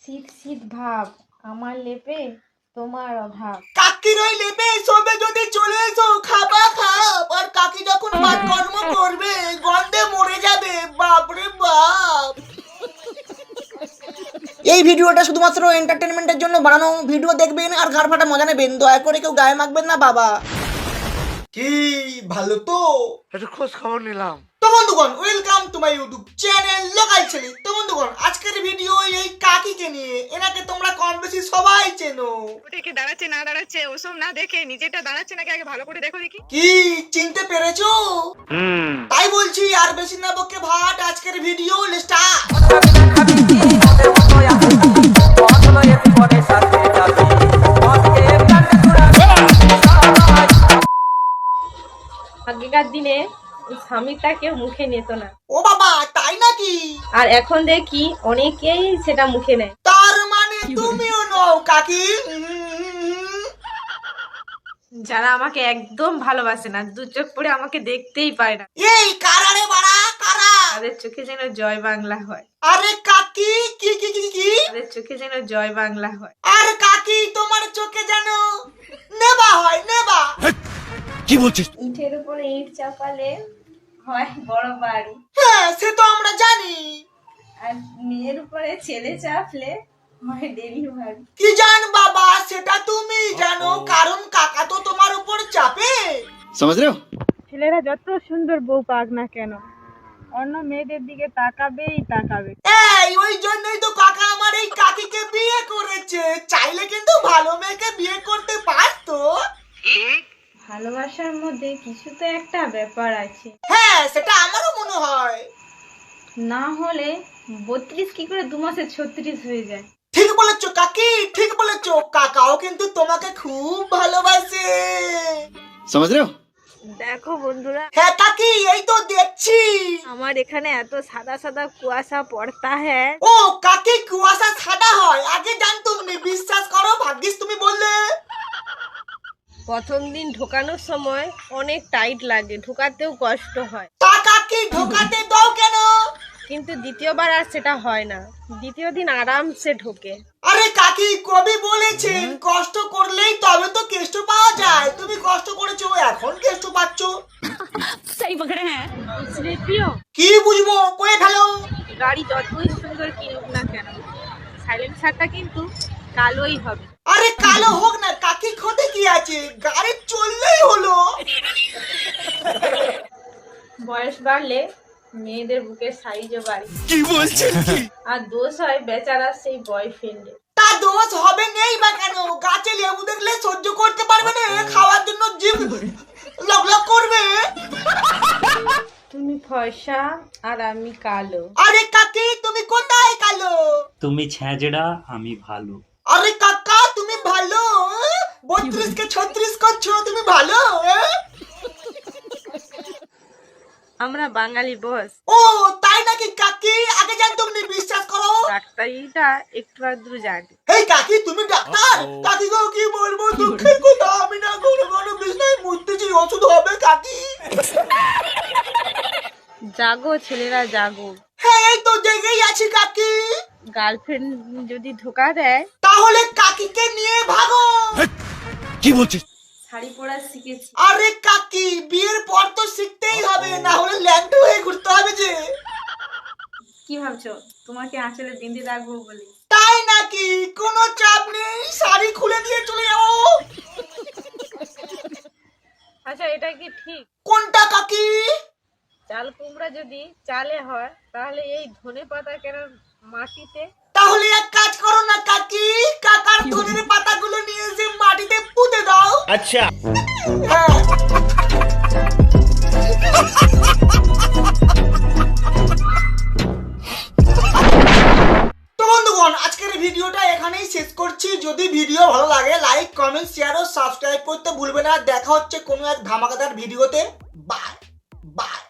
শীত শীত ভাব আমার লেপে তোমার অভাব। কাকির ওই লেপে সবে যদি চলে এসো খাবা খাপ, আর কাকি যখন কাজকর্ম করবে গন্ধে মরে যাবে, বাপরে বাপ। এই ভিডিওটা শুধুমাত্র এন্টারটেনমেন্টের জন্য বানানো। ভিডিও দেখবেন আর ঘাড় ফাটা মজা নেবেন, দয়া করে কেউ গায়ে মাখবেন না বাবা। কি ভালো তো একটু খোঁজ খবর নিলাম। তো বন্ধুগণ, welcome to my YouTube channel local ছেলে। তো বন্ধুগণ, আজকের ভিডিও এই কাকিকে নিয়ে। এনাকে তোমরা কম বেশি সবাই চেনো। ওটাকে দাঁড়াচ্ছে না দাঁড়াচ্ছে ওসব না দেখে নিজেটা দাঁড়াচ্ছে নাকি আগে ভালো করে দেখো দেখি। কি চিনতে পেরেছো? তাই বলছি আর বেশি না বকে ভাট, আজকের ভিডিও স্টার্ট। আগেকার দিনে স্বামীটা কেউ মুখে নিত না, ও বাবা, তাই নাকি? আর এখন দেখি অনেকেই সেটা মুখে নেয়। তার মানে তুমিও নও কাকি? যারা আমাকে একদম ভালোবাসে না, দু চোখ পড়ে আমাকে দেখতেই পায় না, এই কারা রে বাড়া, কারা? তাদের চোখে যেন জয় বাংলা হয়। আরে কাকি, কি কি কি কি? তাদের চোখে যেন জয় বাংলা হয়। আর কাকি তোমার চোখে যেন নেবা হয়, নেবা। কি বলছিস? ইটের উপরে ইট চাপালে হয় বড় বাড়ি, হ্যাঁ সে তো আমরা জানি। আর মেয়ের উপরে ছেলে চাপলে হয় ডেলিভারি। কি জান বাবা, সেটা তুমি জানো, কারণ কাকা তো তোমার উপর চাপে। समझ रहे हो? ছেলেরা যত সুন্দর বউ পাক না কেন, অন্য মেয়েদের দিকে তাকাবেই তাকাবে। এই ওই জন্যই তো কাকা আমার এই কাকিকে বিয়ে করেছে। চাইলে কিন্তু ভালো মেয়েকে বিয়ে করতে পারতো। ভালোবাসার মধ্যে কিছু তো একটা ব্যাপার আছে, হ্যাঁ সেটা আমারও মনে হয়। না হলে 32 কি করে 2 মাসে 36 হয়ে যায়। ঠিক বলেছো কাকি, ঠিক বলেছো। কাকাও কিন্তু তোমাকে খুব ভালোবাসে। समझ रहे हो? দেখো বন্ধুরা, হ্যাঁ কাকি, এই তো দেখছি। আমার এখানে এত সাদা সাদা কুয়াশা পড়তা হ্যাঁ। ও কাকি, কুয়াশা সাদা হয় আগে জানতুম নি, বিশ্বাস করো ভাগ্যিস তুমি বললে। প্রথম দিন ঢোকানোর সময় অনেক টাইট লাগে, ঢোকাতেও কষ্ট হয়, তা কাকি ঢোকাতে দাও কেন? কিন্তু দ্বিতীয়বার আর সেটা হয় না, দ্বিতীয় দিন আরামসে ঢোকে। আরে কাকি, কবি বলেছেন কষ্ট করলেই তবে তো কেষ্ট পাওয়া যায়। তুমি কষ্ট করেছো, এখন কেষ্ট পাচ্ছো। বুঝলে প্রিয়, কি বুঝবো, কয়ে ফেলো। গাড়ি যতই সুন্দর কিনুক না কেন, সাইলেন্সারটা কিন্তু কালোই হবে। আরে কালো হোক না কাকি, ক্ষতি কি আছে, গাড়ি চললেই হলো। বয়স বাড়লে মেয়েদের বুকের সাইজও বাড়ে, কি বলছিস কি? আর দোষ হয় বেচারা সেই বয়ফ্রেন্ডে। তা দোষ হবে নেই বা কেন? গাছে লেবু দেখলে সহ্য করতে পারবে না, খাওয়ার জন্য জিভ লক লক করবে। তুমি ফর্সা আর আমি কালো। আরে কাকি, তুমি কোথায় কালো? তুমি ছ্যাঁচড়া আমি ভালো। আরে কাকা, তুমি ভালো? 32 কে 36 করছো, তুমি ভালো? আমরা বাঙালি বস, ও তাই নাকি কাকি? আগে জানতাম না, বিশ্বাস করো। ডাক্তারিটা একটু আধটু জানি। এই কাকি, তুমি ডাক্তার? কাকি গো, কি বলবো, দুঃখের কথা। আমি না ঘন ঘন বিছনায় মরতেছি, ওষুধ হবে কাকি? জাগো ছেলেরা জাগো, হ্যাঁ এই তো জেগেই আছি কাকি। গার্লফ্রেন্ড যদি ধোকা দেয়, তাহলে কাকিকে নিয়ে ভাগো। কি বলছিস? শাড়ি পরা শিখেছি। আরে কাকি, বিয়ের পর তো শিখতেই হবে, না হলে ল্যাংটো হয়ে ঘুরতে হবে যে। কি ভাবছো তোমাকে আঁচলে বিঁধে রাখবো বলে? তাই নাকি? কোনো চাপ নেই, শাড়ি খুলে দিয়ে চলে যাবো। আচ্ছা, এটা কি ঠিক? কোনটা কাকি? চাল কুমড়া যদি চালে হয়, তাহলে এই ধনে পাতা কেন মাটিতে? তাহলে এক কাজ করো না কাকি, কাকার ধনের পাতাগুলো নিয়ে এসে মাটিতে পুঁতে দাও। আচ্ছা। হ্যাঁ। তো বন্ধুগণ, আজকের ভিডিওটা এখানেই শেষ করছি। যদি ভিডিও ভালো লাগে লাইক কমেন্ট শেয়ার ও সাবস্ক্রাইব করতে ভুলবে না। দেখা হচ্ছে কোনো এক ধামাকাদার ভিডিওতে। Bye bye.